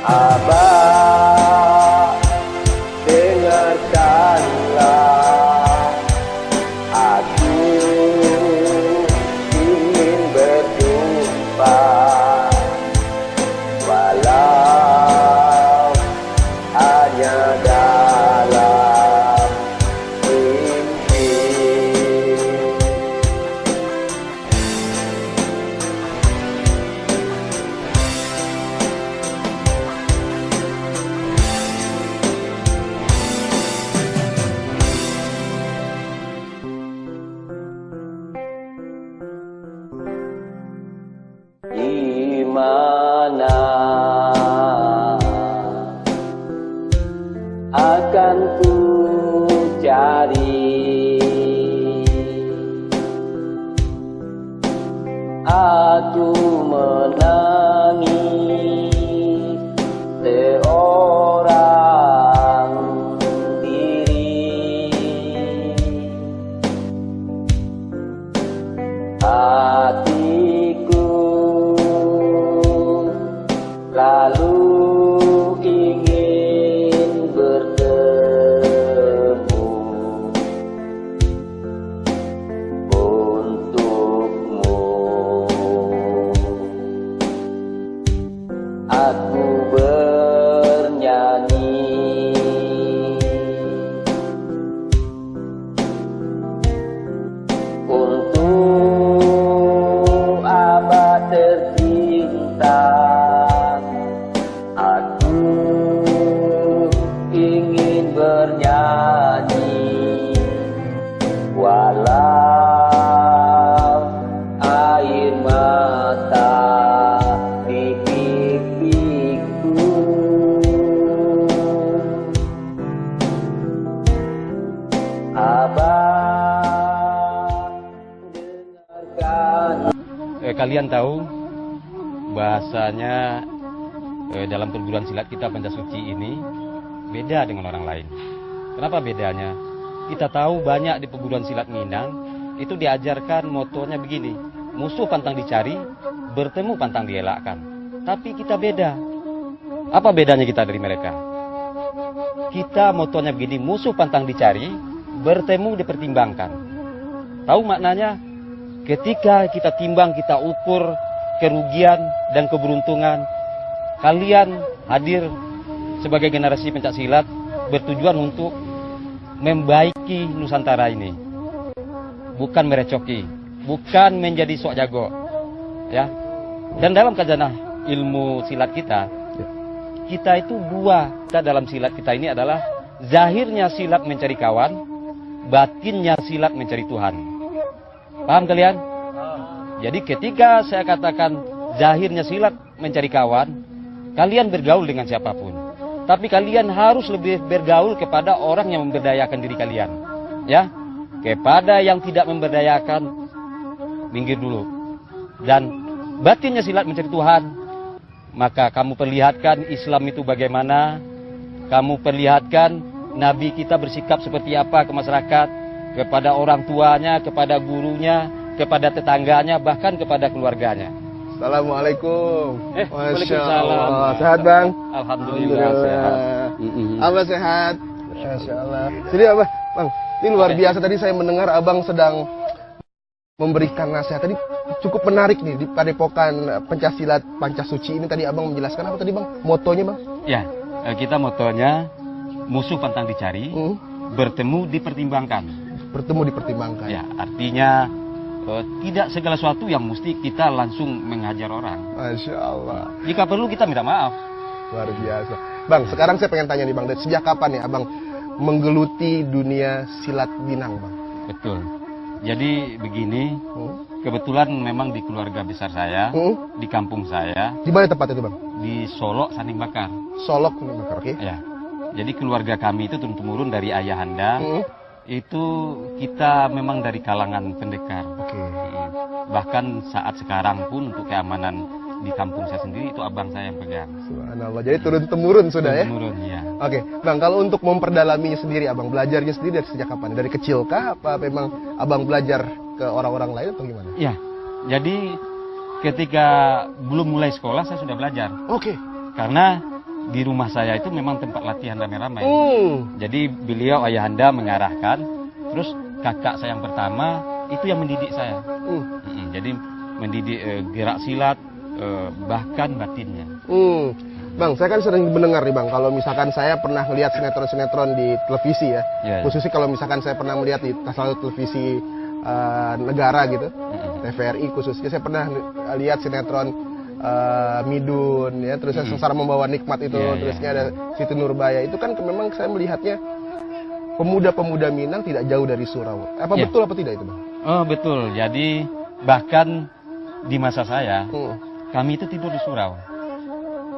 Abah, dengarkanlah, aku ingin berjumpa, walau hanya dalam mimpi. Di mana akan ku cari? Aku menangis seorang diri. Hatiku lalu ingin bertemu untukmu. Aku bernyanyi untuk Abah tercinta. Aku ingin bernyanyi walau air mata di pipiku. Abah, dengarkan. Kalian tahu bahasanya dalam perguruan silat kita Pancasuci ini beda dengan orang lain. Kenapa bedanya? Kita tahu banyak di perguruan silat Minang itu diajarkan motonya begini, musuh pantang dicari, bertemu pantang dielakkan. Tapi kita beda. Apa bedanya kita dari mereka? Kita motonya begini, musuh pantang dicari, bertemu dipertimbangkan. Tahu maknanya? Ketika kita timbang, kita ukur kerugian dan keberuntungan, kalian hadir sebagai generasi pencaksilat bertujuan untuk membaiki Nusantara ini, bukan merecoki, bukan menjadi sok jago, ya. Dan dalam khazanah ilmu silat kita itu dua. Kita dalam silat kita ini adalah zahirnya silat mencari kawan, batinnya silat mencari Tuhan. Paham kalian? Jadi ketika saya katakan zahirnya silat mencari kawan, kalian bergaul dengan siapapun. Tapi kalian harus lebih bergaul kepada orang yang memberdayakan diri kalian. Ya, kepada yang tidak memberdayakan, minggir dulu. Dan batinnya silat mencari Tuhan, maka kamu perlihatkan Islam itu bagaimana, kamu perlihatkan Nabi kita bersikap seperti apa ke masyarakat, kepada orang tuanya, kepada gurunya, kepada tetangganya, bahkan kepada keluarganya. Assalamualaikum. Masya Allah. Sehat bang? Alhamdulillah sehat. Abah sehat. Masya Allah. Jadi abah, bang, ini luar biasa. Tadi saya mendengar abang sedang memberikan nasihat. Tadi cukup menarik nih di Padepokan Pencaksilat Pancasuci ini. Tadi abang menjelaskan apa tadi bang? Motonya bang? Ya, kita motonya musuh pantang dicari, bertemu dipertimbangkan. Bertemu dipertimbangkan. Ya, artinya tidak segala sesuatu yang mesti kita langsung menghajar orang. Masya Allah. Jika perlu kita minta maaf. Luar biasa. Bang, sekarang saya pengen tanya nih bang, sejak kapan nih abang menggeluti dunia silat Minang bang? Betul. Jadi begini, kebetulan memang di keluarga besar saya, di kampung saya. Di mana tempat itu bang? Di Solok Saning Bakar. Solok Saning Bakar, oke. Ya. Jadi keluarga kami itu turun-temurun dari ayahanda. Itu kita memang dari kalangan pendekar. Bahkan saat sekarang pun untuk keamanan di kampung saya sendiri itu abang saya yang pegang. Subhanallah. Jadi turun-temurun sudah ya? Turun-temurun, ya. Oke, bang, kalau untuk memperdalaminya sendiri, abang belajarnya sendiri dari sejak kapan? Dari kecil kah? Apa memang abang belajar ke orang-orang lain atau gimana? Ya, jadi ketika belum mulai sekolah saya sudah belajar. Oke. Karena di rumah saya itu memang tempat latihan ramai-ramai. Hmm. Jadi beliau ayahanda mengarahkan, terus kakak saya yang pertama itu yang mendidik saya. Jadi mendidik gerak silat, bahkan batinnya. Bang, saya kan sering mendengar nih Bang, kalau misalkan saya pernah melihat sinetron-sinetron di televisi ya, khususnya kalau misalkan saya pernah melihat di salah satu televisi negara gitu, TVRI khususnya, saya pernah lihat sinetron Midun ya, terusnya Sengsara Membawa Nikmat itu, terusnya ada Siti Nurbaya. Itu kan memang saya melihatnya pemuda-pemuda Minang tidak jauh dari surau. Apa betul apa tidak itu Bang? Oh betul, jadi bahkan di masa saya, kami itu tidur di surau.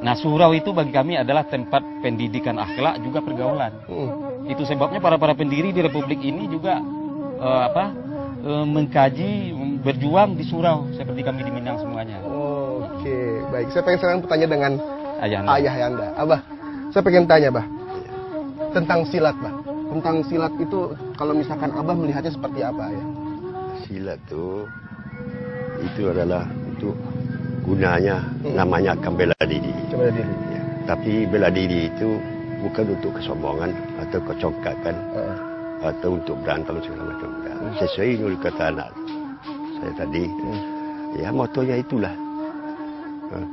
Nah surau itu bagi kami adalah tempat pendidikan akhlak juga pergaulan. Itu sebabnya para pendiri di Republik ini juga mengkaji, berjuang di surau seperti kami di Minang semuanya. Oke, baik. Saya pengen sekarang bertanya dengan ayah Anda. Abah, saya pengen tanya, Bah, tentang silat, Bah. Tentang silat itu, kalau misalkan Abah melihatnya seperti apa ya? Silat itu adalah untuk gunanya, namanya akan bela diri. Bela diri. Ya. Tapi bela diri itu bukan untuk kesombongan atau kecongkakan atau untuk berantem segala macam. Sesuai dengan kata anak saya tadi, ya motonya itulah.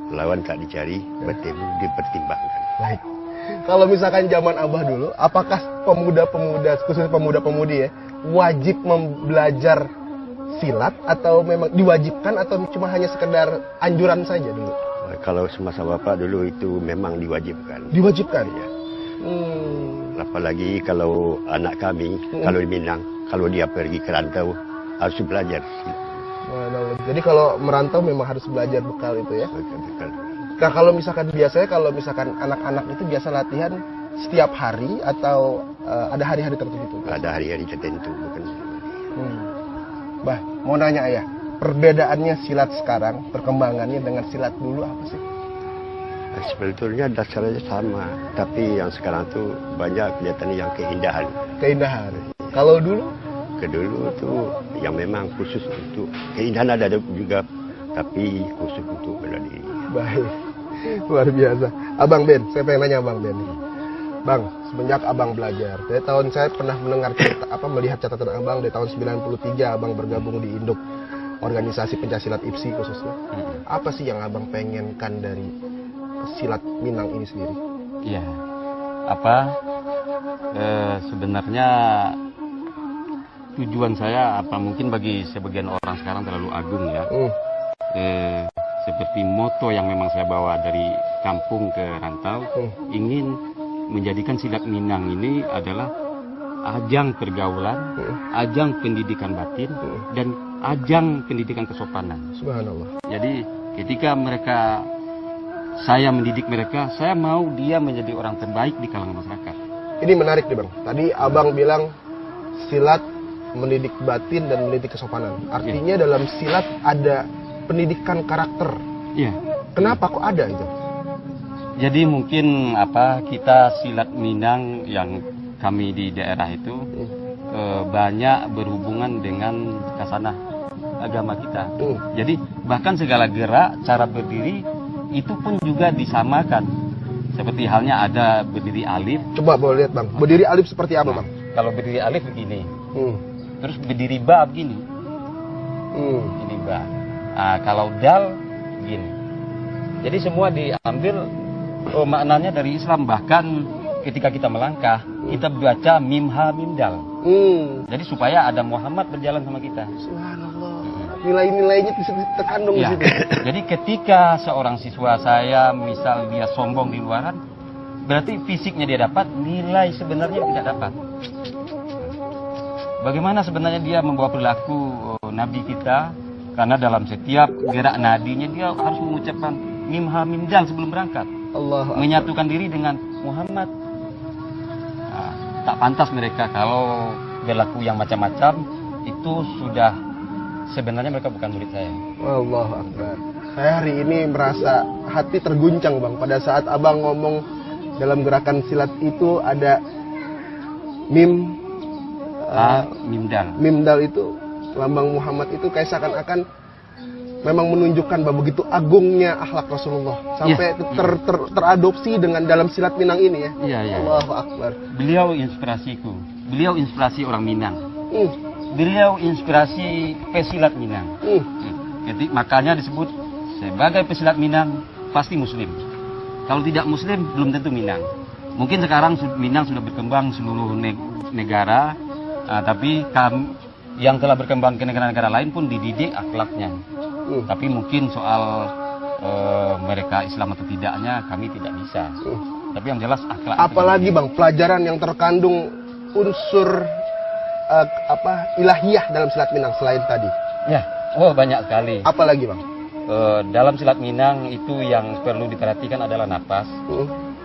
Lawan tak dicari, bertemu dipertimbangkan. Baik. Kalau misalkan zaman Abah dulu, apakah pemuda-pemuda, khususnya pemuda-pemudi ya, wajib belajar silat atau memang diwajibkan atau cuma hanya sekedar anjuran saja dulu? Kalau semasa Bapak dulu itu memang diwajibkan. Diwajibkan? Ya. Apalagi kalau anak kami, kalau di Minang, kalau dia pergi ke rantau, harus belajar silat. Jadi kalau merantau memang harus belajar bekal itu ya? Bekal. Nah kalau misalkan biasanya, kalau misalkan anak-anak itu biasa latihan setiap hari atau ada hari-hari tertentu? Ada hari-hari tertentu, bukan. Bah, mau nanya Ayah, perbedaannya silat sekarang, perkembangannya dengan silat dulu apa sih? Sebetulnya dasarnya sama, tapi yang sekarang tuh banyak kelihatan yang keindahan. Keindahan. Kalau dulu? Kedulu tuh yang memang khusus untuk keindahan ada juga, tapi khusus untuk bela diri. Baik, luar biasa. Abang Ben, saya pengen nanya Abang Ben. Bang, semenjak Abang belajar, dari tahun saya pernah mendengar cerita, melihat catatan Abang dari tahun 93 Abang bergabung di Induk, organisasi pencaksilat IPSI khususnya. Apa sih yang Abang pengenkan dari silat Minang ini sendiri? Iya, sebenarnya tujuan saya mungkin bagi sebagian orang sekarang terlalu agung ya. Seperti moto yang memang saya bawa dari kampung ke rantau, ingin menjadikan silat Minang ini adalah ajang pergaulan, ajang pendidikan batin, dan ajang pendidikan kesopanan. Subhanallah. Jadi ketika saya mendidik mereka, saya mau dia menjadi orang terbaik di kalangan masyarakat. Ini menarik nih Bang. Tadi Abang bilang silat mendidik batin dan mendidik kesopanan. Artinya dalam silat ada pendidikan karakter. Iya. Kenapa kok ada itu? Jadi mungkin kita silat Minang yang kami di daerah itu banyak berhubungan dengan kasanah agama kita. Jadi bahkan segala gerak, cara berdiri itu pun juga disamakan. Seperti halnya ada berdiri alif. Coba boleh lihat Bang. Berdiri alif seperti apa Bang? Kalau berdiri alif begini. Terus berdiri ba begini. Ini ba. Kalau dal begini. Jadi semua diambil maknanya dari Islam. Bahkan ketika kita melangkah, kita baca mim ha mim dal. Jadi supaya ada Muhammad berjalan sama kita. Subhanallah. Nilai-nilainya terkandung di situ. Jadi ketika seorang siswa saya misal dia sombong di luaran, berarti fisiknya dia dapat, nilai sebenarnya tidak dapat. Bagaimana sebenarnya dia membawa perilaku Nabi kita? Karena dalam setiap gerak nadinya dia harus mengucapkan mim ha mim dal sebelum berangkat. Allah menyatukan diri dengan Muhammad. Tak pantas mereka kalau berlaku yang macam-macam, itu sudah sebenarnya mereka bukan murid saya. Allah Akbar. Saya hari ini merasa hati terguncang Bang pada saat Abang ngomong dalam gerakan silat itu ada mim mimdal. Mimdal itu lambang Muhammad itu kayak seakan-akan memang menunjukkan bahwa begitu agungnya akhlak Rasulullah sampai teradopsi dengan dalam silat Minang ini ya. Iya, iya. Allahu Akbar. Beliau inspirasiku. Beliau inspirasi orang Minang. Beliau inspirasi pesilat Minang. Jadi makanya disebut sebagai pesilat Minang pasti Muslim. Kalau tidak Muslim belum tentu Minang. Mungkin sekarang Minang sudah berkembang seluruh negara, tapi yang telah berkembang ke negara-negara lain pun dididik akhlaknya. Tapi mungkin soal mereka Islam atau tidaknya kami tidak bisa. Tapi yang jelas akhlak. Apalagi Bang, pelajaran yang terkandung unsur ilahiyah dalam silat Minang selain tadi. Ya, banyak sekali. Apalagi Bang? Dalam silat Minang itu yang perlu diperhatikan adalah napas.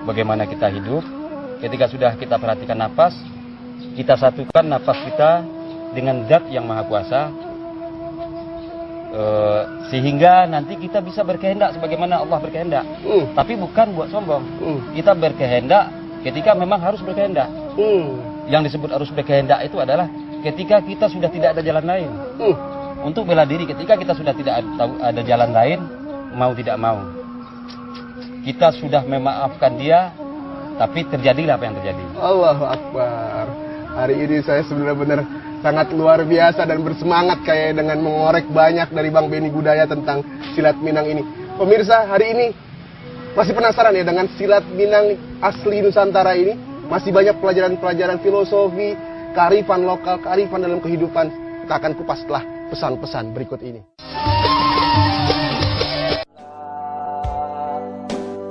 Bagaimana kita hidup. Ketika sudah kita perhatikan napas, kita satukan napas kita dengan Zat yang Maha Kuasa, sehingga nanti kita bisa berkehendak sebagaimana Allah berkehendak. Tapi bukan buat sombong. Kita berkehendak ketika memang harus berkehendak. Yang disebut harus berkehendak itu adalah ketika kita sudah tidak ada jalan lain. Untuk bela diri ketika kita sudah tidak ada jalan lain, mau tidak mau kita sudah memaafkan dia, tapi terjadilah apa yang terjadi. Allahu Akbar. Hari ini saya benar-benar sangat luar biasa dan bersemangat kayak dengan mengorek banyak dari Bang Benny Budaya tentang silat Minang ini. Pemirsa, hari ini masih penasaran ya dengan silat Minang asli Nusantara ini? Masih banyak pelajaran-pelajaran filosofi, kearifan lokal, kearifan dalam kehidupan. Kita akan kupas setelah pesan-pesan berikut ini.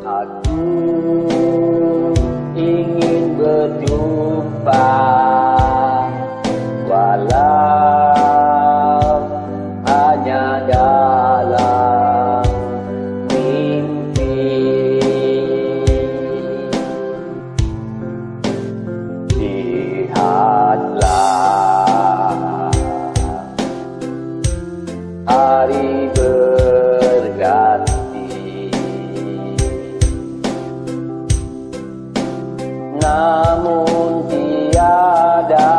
Aku ingin berjumpa, walau hanya dalam mimpi. Lihatlah hari berganti, namun tiada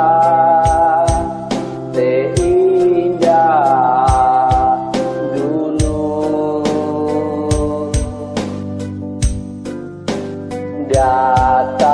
seindah dulu. Datang